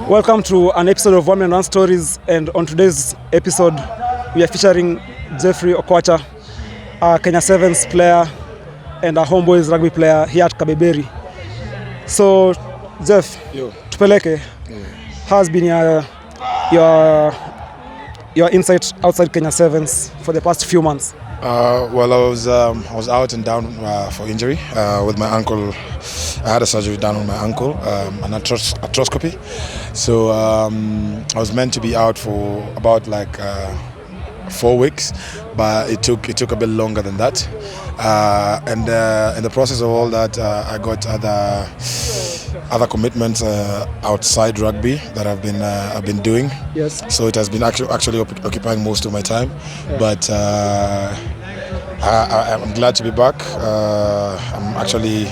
Welcome to an episode of 1 Million Run Stories, and on today's episode we are featuring Jeffrey Okwacha, a Kenya Sevens player and a Homeboyz rugby player here at Kabeberi. So Jeff, tupeleke, how has been your insight outside Kenya Sevens for the past few months? Well, I was out and down for injury with my ankle. I had a surgery done on my ankle, an arthroscopy. So I was meant to be out for about 4 weeks, but it took a bit longer than that. And in the process of all that, I got other commitments outside rugby that I've been doing. Yes. So it has been actually occupying most of my time. Yeah. But I'm glad to be back. I'm actually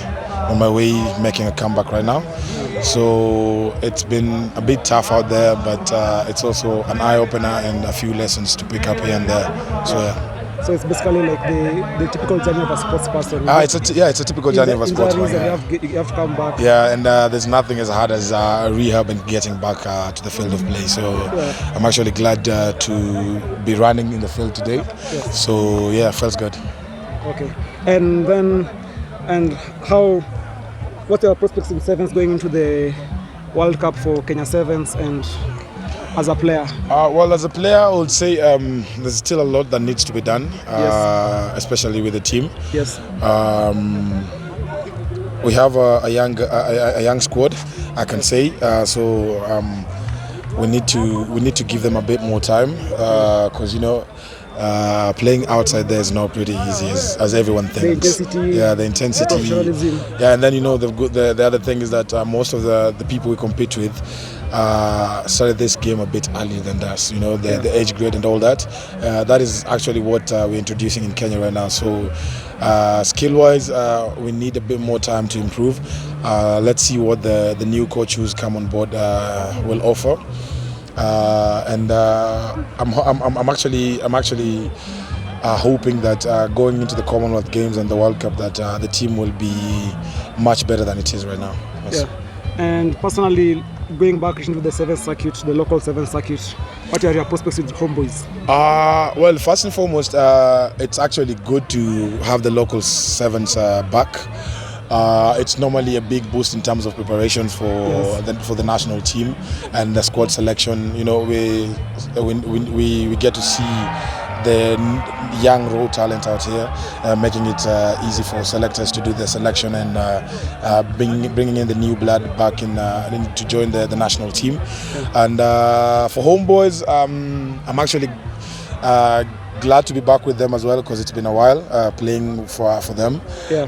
on my way making a comeback right now. So it's been a bit tough out there, but it's also an eye-opener and a few lessons to pick up here and there. So yeah. So it's basically like the typical journey of a sports person. It's a typical journey of a sports person. Yeah. You have to come back. Yeah, and there's nothing as hard as rehab and getting back to the field of play. So yeah. I'm actually glad to be running in the field today. Yes. So yeah, feels good. Okay, what are your prospects in Sevens going into the World Cup for Kenya Sevens and as a player? Well, as a player, I would say there's still a lot that needs to be done, yes. Especially with the team. Yes. We have a young squad, I can say. So we need to give them a bit more time because playing outside there is not pretty easy as everyone thinks. The intensity. Yeah, and then the other thing is that most of the people we compete with started this game a bit earlier than us. The age grade and all that. That is actually what we're introducing in Kenya right now. So skill-wise, we need a bit more time to improve. Let's see what the new coach who's come on board will offer. I'm actually hoping that going into the Commonwealth Games and the World Cup that the team will be much better than it is right now. Yes. Yeah. And personally, going back into the Sevens circuit, the local Sevens circuit, what are your prospects with Homeboyz? Well, first and foremost, it's actually good to have the local Sevens back. It's normally a big boost in terms of preparation for the national team and the squad selection. We get to see the young raw talent out here, making it easy for selectors to do the selection and bringing in the new blood back in to join the national team. Yeah. And for Homeboyz, I'm actually glad to be back with them as well because it's been a while playing for them. Yeah.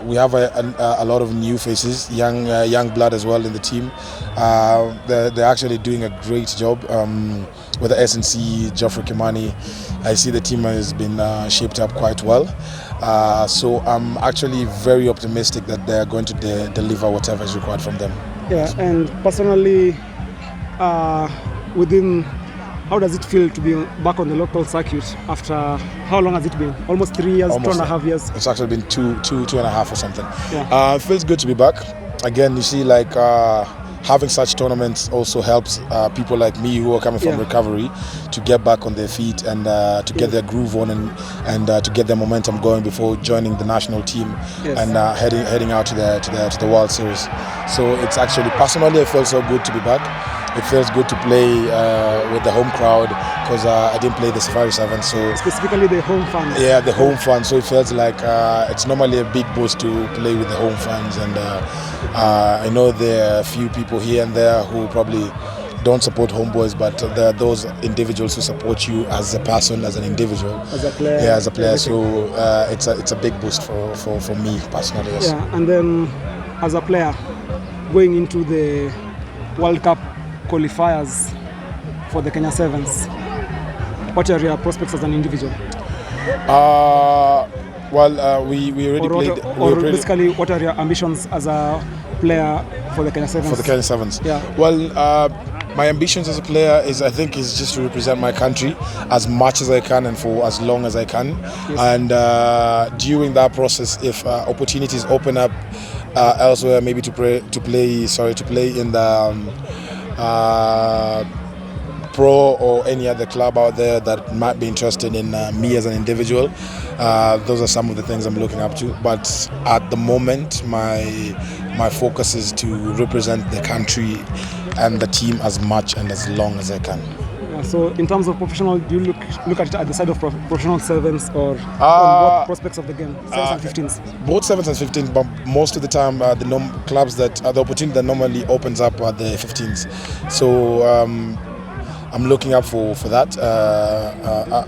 We have a lot of new faces, young blood as well in the team. They're actually doing a great job with the S&C, Geoffrey Kimani. I see the team has been shaped up quite well. So I'm actually very optimistic that they're going to deliver whatever is required from them. Yeah, and personally, how does it feel to be back on the local circuit after, how long has it been? Almost 3 years, Almost 2.5 years? It's actually been two and a half or something. Yeah. It feels good to be back. Again, you see, having such tournaments also helps people like me who are coming from recovery to get back on their feet and to get their groove on and to get their momentum going before joining the national team and heading out to the World Series. So it's actually, personally, it feels so good to be back. It feels good to play with the home crowd because I didn't play the Safari 7. So specifically the home fans. Yeah, the home fans. So it feels like it's normally a big boost to play with the home fans. And I know there are a few people here and there who probably don't support Homeboyz, but there are those individuals who support you as a person, as an individual. As a player. Yeah, as a player. So it's a big boost for me personally. Yes. Yeah, and then as a player, going into the World Cup qualifiers for the Kenya Sevens, what are your prospects as an individual? Well, we already played. Basically, what are your ambitions as a player for the Kenya Sevens? For the Kenya Sevens. Yeah. Well, my ambitions as a player is just to represent my country as much as I can and for as long as I can. Yes. And during that process, if opportunities open up elsewhere, maybe to play in the pro or any other club out there that might be interested in me as an individual. Those are some of the things I'm looking up to. But at the moment, my focus is to represent the country and the team as much and as long as I can. So in terms of professional, do you look at it at the side of professional sevens or on what prospects of the game, sevens and 15s? Both sevens and 15s, but most of the time the clubs that the opportunity that normally opens up are the 15s. So I'm looking up for that.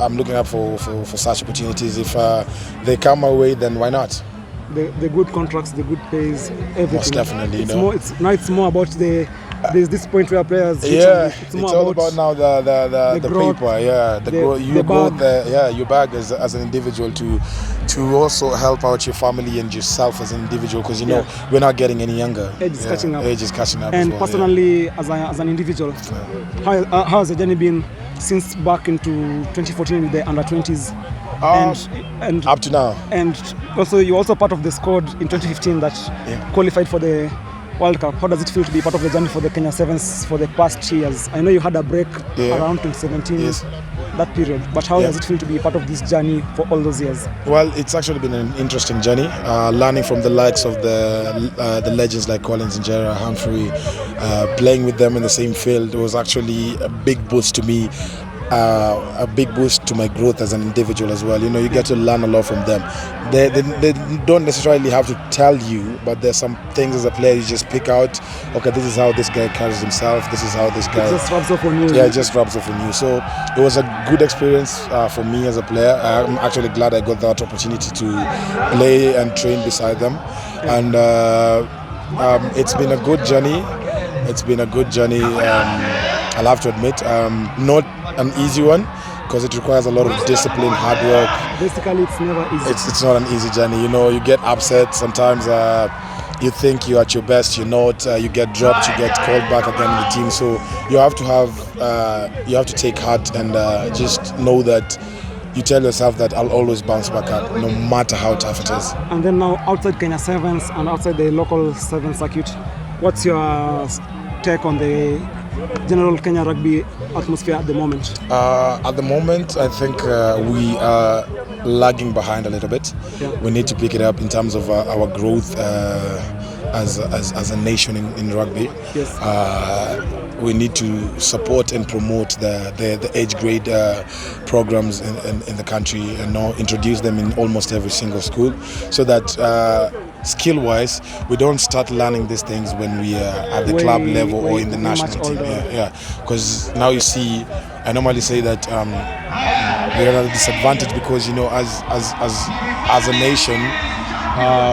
I'm looking up for such opportunities. If they come my way, then why not? The good contracts, the good pays, everything. Most definitely. It's more about there's this point where players. It's all about now the growth, paper. Yeah, you go there. Yeah, you bag as an individual to also help out your family and yourself as an individual, because you know we're not getting any younger. Age is catching up. Age is catching up. And personally, as an individual, how has the journey been since back into 2014 with the under 20s? And up to now. And also, you're also part of the squad in 2015 that qualified for the World Cup. How does it feel to be part of the journey for the Kenya Sevens for the past years? I know you had a break around 2017, that period, but how does it feel to be part of this journey for all those years? Well, it's actually been an interesting journey, learning from the likes of the legends like Collins, Injera, Humphrey, playing with them in the same field. It was actually a big boost to me. A big boost to my growth as an individual as well. You know, you get to learn a lot from them. They don't necessarily have to tell you, but there's some things as a player you just pick out. Okay, this is how this guy carries himself. This is how this guy. It just rubs off on you. Yeah, it just rubs off on you. So it was a good experience for me as a player. I'm actually glad I got that opportunity to play and train beside them, and it's been a good journey. It's been a good journey. I'll have to admit, not an easy one, because it requires a lot of discipline, hard work. Basically, it's never easy. It's not an easy journey. You know, you get upset sometimes. You think you're at your best, you're not. You get dropped, you get called back again in the team. So you have to take heart and just know that you tell yourself that I'll always bounce back up, no matter how tough it is. And then now, outside Kenya Sevens and outside the local Seven circuit, what's your take on the general Kenya rugby atmosphere at the moment? At the moment, I think we are lagging behind a little bit. We need to pick it up in terms of our growth as a nation in rugby. We need to support and promote the age grade programs in the country and introduce them in almost every single school, so that skill-wise, we don't start learning these things when we are at the club level or in the national team. Because now you see, I normally say that we are at a disadvantage because, you know, as a nation,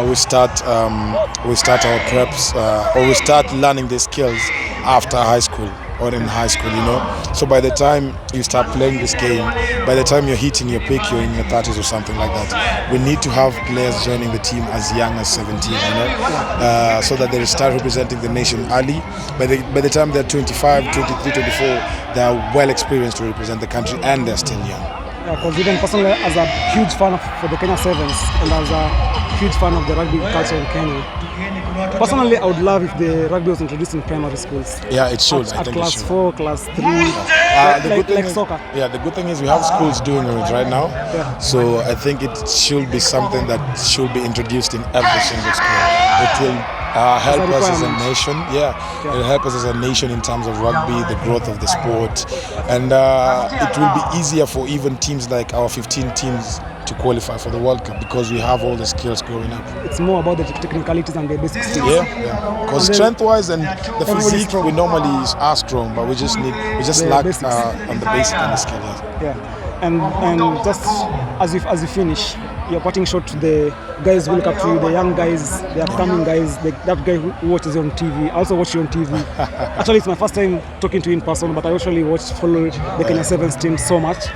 we start our preps or we start learning the skills after high school or in high school, you know. So by the time you start playing this game, by the time you're hitting your peak, you're in your 30s or something like that. We need to have players joining the team as young as 17, you know, so that they start representing the nation early. By the time they're 25, 23, 24, they're well experienced to represent the country, and they're still young. Yeah, because even personally, as a huge fan for the Kenya Sevens and as a huge fan of the rugby culture in Kenya, personally, I would love if the rugby was introduced in primary schools. Yeah, it should. At class 4, class 3, like soccer. Yeah, the good thing is we have schools doing it right now. So I think it should be something that should be introduced in every single school. It will help us as a nation. It'll help us as a nation in terms of rugby, the growth of the sport, and it will be easier for even teams like our 15 teams to qualify for the World Cup, because we have all the skills growing up. It's more about the technicalities and the basic skills. Because strength-wise and the physique, we normally are strong, but we just lack on the basic and the skills. And just as you finish, you're putting shot to the guys who look up to you, the young guys, the upcoming guys, that guy who watches you on TV. I also watch you on TV. Actually, it's my first time talking to you in person, but I usually follow the Kenya Sevens team so much.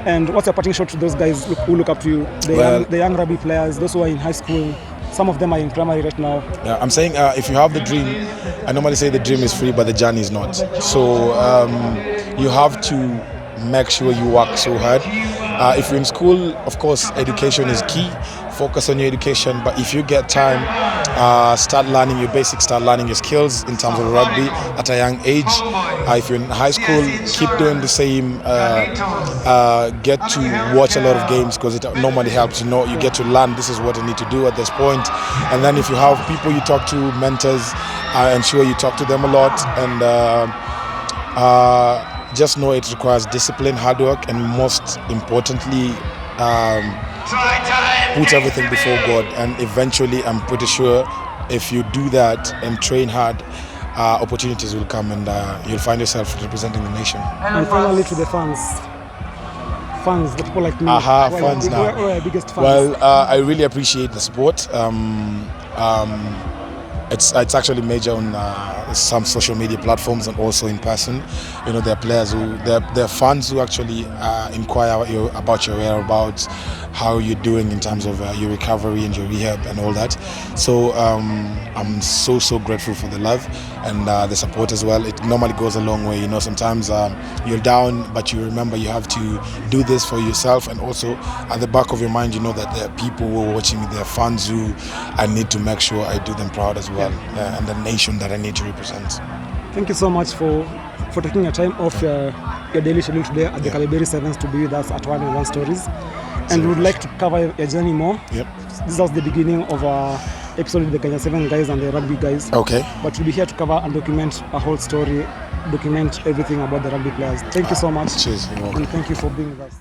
And what's your parting shot to those guys who look up to you? The young rugby players, those who are in high school, some of them are in primary right now. I'm saying if you have the dream, I normally say the dream is free, but the journey is not. So you have to make sure you work so hard. If you're in school, of course, education is key. focus on your education. But if you get time, start learning your basics, start learning your skills in terms of rugby at a young age. If you're in high school, keep doing the same. Get to watch a lot of games because it normally helps. You know, you get to learn this is what I need to do at this point. And then if you have people you talk to, mentors, I'm sure you talk to them a lot. And just know it requires discipline, hard work, and most importantly, put everything before God. And eventually, I'm pretty sure if you do that and train hard, opportunities will come, and you'll find yourself representing the nation. And finally, to the fans, the people like me. Fans now. Who are your biggest fans? Well, I really appreciate the support. It's actually major on some social media platforms and also in person. You know, there are players who, there are fans who actually inquire about your whereabouts, how you're doing in terms of your recovery and your rehab and all that. So I'm so grateful for the love and the support as well. It normally goes a long way. You know, sometimes you're down, but you remember you have to do this for yourself, and also at the back of your mind, you know that there are people who are watching me, there are fans who I need to make sure I do them proud as well, and the nation that I need to represent. Thank you so much for taking your time off your daily schedule today at the Capetown Sevens to be with us at 1 Stories. And we would like to cover your journey more. Yep. This was the beginning of our episode with the Kenya 7 guys and the rugby guys. Okay. But we'll be here to cover and document a whole story, document everything about the rugby players. Thank you so much. Cheers. You're welcome. And thank you for being with us.